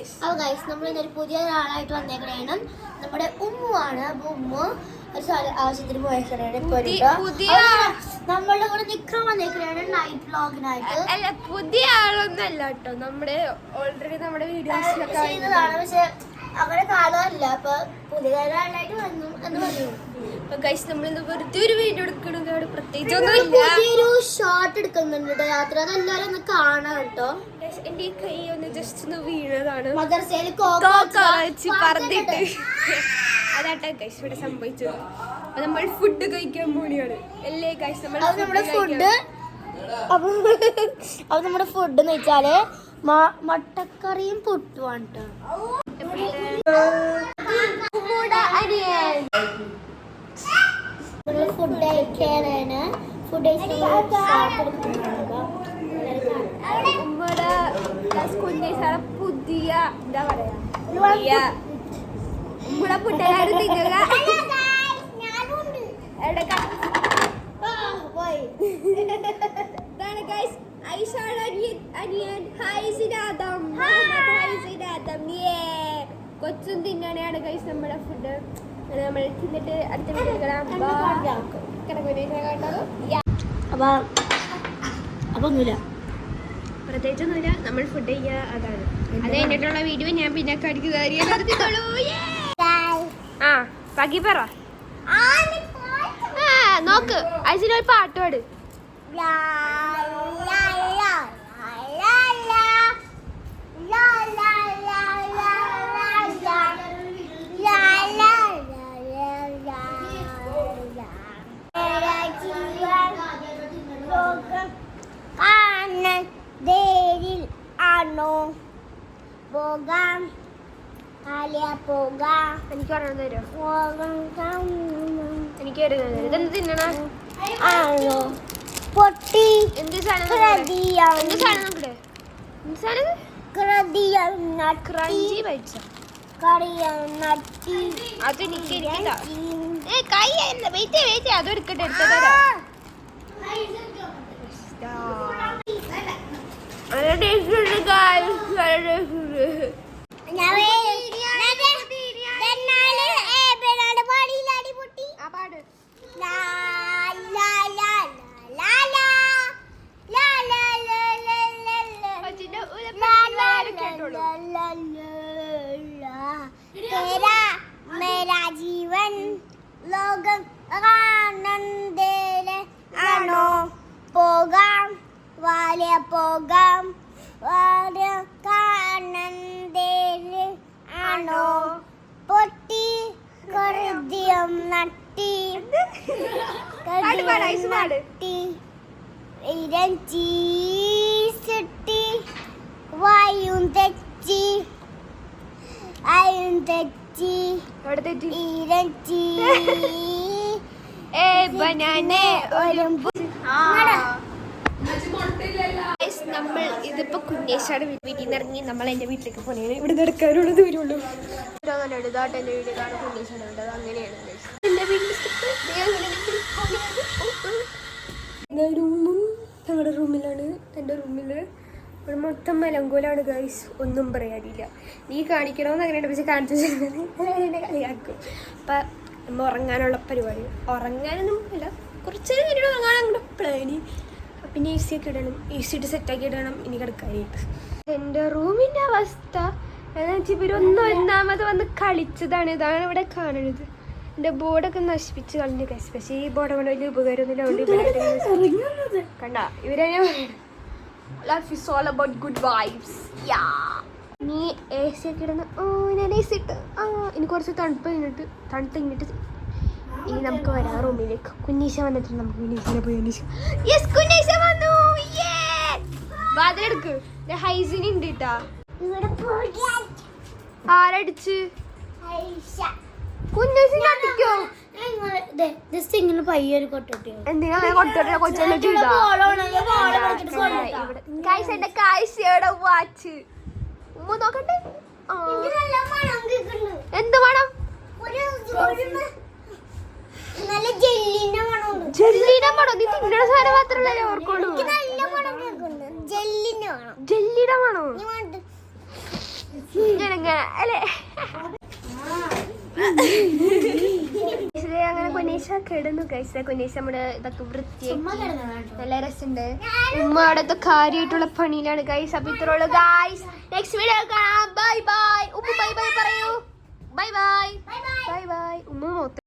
അപ്പോൾ ഗൈസ് നമ്മൾ ഇന്നൊരു പുതിയ ഒരാളായിട്ട് വന്നേക്കണേണ്. നമ്മുടെ ഉമ്മുവാണ്. അപ്പോൾ ഉമ്മു ഒരു ആവശ്യത്തിന് പോയേക്കണേണ്. നമ്മളുടെ കൂടെ നിക്രം വന്നേക്കണേണ് നൈറ്റ് വ്ലോഗിനായിട്ട്. അല്ല, പുതിയ ആളൊന്നും അല്ല കേട്ടോ. നമ്മുടെ ഓൾറെഡി നമ്മുടെ വീഡിയോസിലൊക്കെ ചെയ്യുന്നതാണ്. പക്ഷെ അങ്ങനെ കാണാറില്ല. അപ്പൊ പുതിയ ആളായിട്ട് വന്നു എന്ന് പറഞ്ഞു. ഗൈസ് നമ്മൾ വെറുതെ ഒരു വീഡിയോ എടുക്കണത് പ്രത്യേകിച്ച് പുതിയൊരു ഷോട്ട് എടുക്കുന്നുണ്ട് യാത്ര. അതെല്ലാരും ഒന്ന് കാണാം കേട്ടോ. എന്റെ ഈ കൈ ഒന്ന് ജസ്റ്റ് ഒന്ന് വീണതാണ്. മദർസയിൽ പറഞ്ഞിട്ട് അതാട്ടാ ഗൈസ് ഇവിടെ സംഭവിച്ചത്. അപ്പൊ നമ്മൾ ഫുഡ് കഴിക്കാൻ പോണിയാണ് അല്ലേ ഗൈസ്? നമ്മുടെ ഫുഡ് അപ്പൊ നമ്മുടെ ഫുഡ് എന്ന് വെച്ചാല് മുട്ടക്കറിയും പുട്ടുമാണ് കേട്ടോ. ഫുഡ് കഴിക്കാനാണ്. ഫുഡ് പുതിയ എന്താ പറയാ ഇവിടെ ഫുഡെല്ലാരും തിന്നുക. ഇതാണ് ഗൈസ് ഐഷാടെ അനിയൻ ഹൈസിനാദം. കൊച്ചും തിന്നാനാണ് ഗൈസ് നമ്മുടെ ഫുഡ്. നമ്മൾ തിന്നിട്ട് അടുത്ത അപ്പൊ ഒന്നുമില്ല, പ്രത്യേകിച്ചൊന്നുമില്ല. നമ്മൾ ഫുഡ് ചെയ്യുക അതാണ്. അത് കഴിഞ്ഞിട്ടുള്ള വീഡിയോ ഞാൻ പിന്നെ കടിക്കുന്നോളൂ. ആ പകി പറ. നോക്ക് ഐസിനൊരു പാട്ട് പാട്. പോകാം പോകാം. എനിക്ക് പറഞ്ഞു തരുമോ? എനിക്ക് ഇതെന്ത് തിന്നണ പൊട്ടി എന്ത് സാധനം? എന്ത് സാധനം നോക്കട്ടെ. എന്ത് സാധനം? ക്രഞ്ചി പൈസ അത് എനിക്ക് കൈ വെയിറ്റ് അതും എടുക്കട്ടെ. എടുത്തതാ മേരാ ജീവൻ ലോകം ആനന്ദേലെ ആണോ പോകാം വാലെ പോകാം വാലെ ആനന്ദേലെ ആണോ പൊട്ടി കരുതിയം നട്ടി നട്ടി ഇരഞ്ചി സുട്ടി വായും തെച്ചി ആയും തെച്ചി ഇരഞ്ചി നമ്മൾ ഇതിപ്പോ കുഞ്ഞേശാട് വീട്ടിൽ നിന്ന് ഇറങ്ങി നമ്മൾ എന്റെ വീട്ടിലേക്ക് പോണേ. ഇവിടെ നടക്കാനുള്ള ദൂരമുള്ളൂ. ഇതായിട്ട് എന്റെ വീട്ടിൽ കാണാൻ കുഞ്ഞേശാട് ഉണ്ട്. അത് അങ്ങനെയാണ് എന്റെ വീട്ടിൽ. റൂമും ഞങ്ങളുടെ റൂമിലാണ്. എൻ്റെ റൂമില് ഇവിടെ മൊത്തം മലങ്കോലാണ് ഗൈസ്. ഒന്നും പറയാനില്ല. നീ കാണിക്കണമെന്ന് അങ്ങനെയുണ്ട്. പക്ഷെ കാണിച്ചു എന്നെ കളിയാക്കും. അപ്പം നമ്മൾ ഉറങ്ങാനുള്ള പരിപാടി. ഉറങ്ങാനൊന്നും ഇല്ല, കുറച്ച് നേരം ഉറങ്ങാൻ അങ്ങോട്ട് പ്ലാനി. പിന്നെ എ സി ഒക്കെ ഇടണം. എ സി ഇട്ട് സെറ്റാക്കി ഇടണം ഇനി കിടക്കാനായിട്ട്. എൻ്റെ റൂമിൻ്റെ അവസ്ഥ എന്താണെന്ന് വെച്ചാൽ ഇവരൊന്നാമത് വന്ന് കളിച്ചതാണ്. ഇതാണ് ഇവിടെ കാണുന്നത്. എൻ്റെ ബോർഡൊക്കെ നശിപ്പിച്ച് കളഞ്ഞു ഗൈസ്. പക്ഷേ ഈ ബോർഡ് കൊണ്ട് വലിയ ഉപകാരമൊന്നുമില്ല. കണ്ട ഇവരെ life is all about good vibes. നീ എ സി ഒക്കെ ഇടുന്ന. ഞാൻ എ സി ഇട്ട് ഇനി കുറച്ച് തണുപ്പ് കഴിഞ്ഞിട്ട് ഇനി നമുക്ക് വരാം റൂമിലേക്ക്. കുഞ്ഞീശ വന്നിട്ടുണ്ട്. നമുക്ക് കുഞ്ഞീശനെ പോയി അന്വേഷിക്കാം. യെസ്, കുഞ്ഞീശ വന്നു. വാതിലെടുക്ക്. ഹൈസിന് ഉണ്ട് കേട്ടാ. ആരടിച്ച്? കുഞ്ഞീശ അടിക്കോ? ഇങ്ങനെ പയ്യൊരു കൊട്ടോട്ടിയോ എന്തിനാ കൊട്ടോട്ടെ? കൊച്ചോട്ട് എന്റെ കാഴ്ചയുടെ വാച്ച് ഉമ്മ നോക്കട്ടെ. എന്ത് വേണം? ജെല്ലിനെ മണോ? നീ തിന്നണ സാധനം മാത്രമല്ലേ ഓർക്കുള്ളൂ. ജെല്ലിയുടെ മണോ? ഇങ്ങനെ അല്ലേ അങ്ങനെ കുനീഷ കിടന്നു കഴിച്ച കുനീഷ നമ്മുടെ ഇതൊക്കെ വൃത്തിയാക്കി നല്ല രസമുണ്ട്. ഉമ്മ അവിടത്തെ കാര്യമായിട്ടുള്ള പണിയിലാണ് ഗൈസ്. അപ്പൊ ഇത്രയുള്ളൂ ഗൈസ്. നെക്സ്റ്റ് വീഡിയോ കാണാം. Bye bye. ഉമ്മ ബൈ ബൈ പറയൂ. Bye bye bye bye. ഉമ്മ മൊത്തം